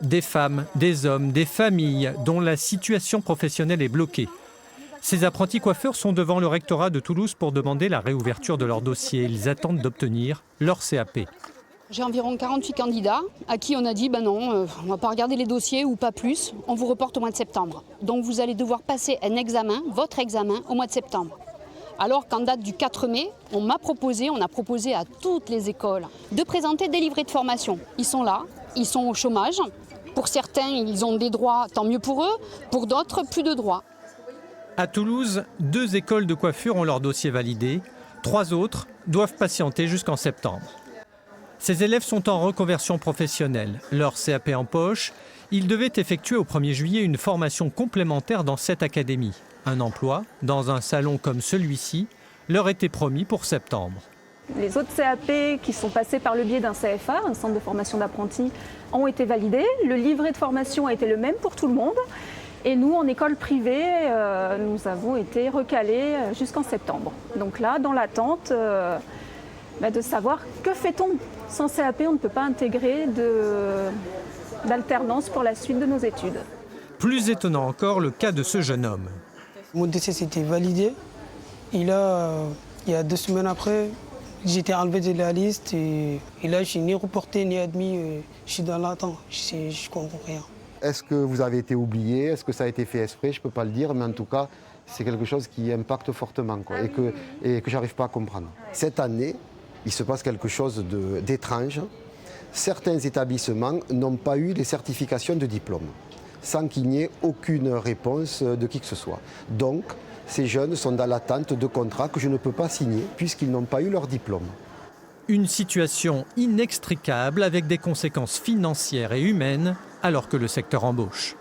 des femmes, des hommes, des familles dont la situation professionnelle est bloquée. Ces apprentis coiffeurs sont devant le rectorat de Toulouse pour demander la réouverture de leur dossier. Ils attendent d'obtenir leur CAP. J'ai environ 48 candidats à qui on a dit non, on ne va pas regarder les dossiers ou pas plus, on vous reporte au mois de septembre. Donc vous allez devoir passer un examen, votre examen, au mois de septembre. Alors qu'en date du 4 mai, on a proposé à toutes les écoles de présenter des livrets de formation. Ils sont là, ils sont au chômage. Pour certains, ils ont des droits, tant mieux pour eux. Pour d'autres, plus de droits. À Toulouse, 2 écoles de coiffure ont leur dossier validé. 3 autres doivent patienter jusqu'en septembre. Ces élèves sont en reconversion professionnelle. Leur CAP en poche, ils devaient effectuer au 1er juillet une formation complémentaire dans cette académie. Un emploi, dans un salon comme celui-ci, leur était promis pour septembre. Les autres CAP qui sont passés par le biais d'un CFA, un centre de formation d'apprentis, ont été validés. Le livret de formation a été le même pour tout le monde. Et nous, en école privée, nous avons été recalés jusqu'en septembre. Donc là, dans l'attente de savoir que fait-on. Sans CAP, on ne peut pas intégrer d'alternance pour la suite de nos études. Plus étonnant encore, le cas de ce jeune homme. Mon dossier s'était validé. Et là, il y a 2 semaines après, j'étais enlevé de la liste. Et là, je suis ni reporté ni admis. Je suis dans l'attente. Je ne comprends rien. Est-ce que vous avez été oublié? Est-ce que ça a été fait exprès? Je ne peux pas le dire, mais en tout cas, c'est quelque chose qui impacte fortement et que je n'arrive pas à comprendre. Cette année, il se passe quelque chose d'étrange. Certains établissements n'ont pas eu les certifications de diplôme, sans qu'il n'y ait aucune réponse de qui que ce soit. Donc, ces jeunes sont dans l'attente de contrats que je ne peux pas signer puisqu'ils n'ont pas eu leur diplôme. Une situation inextricable avec des conséquences financières et humaines alors que le secteur embauche.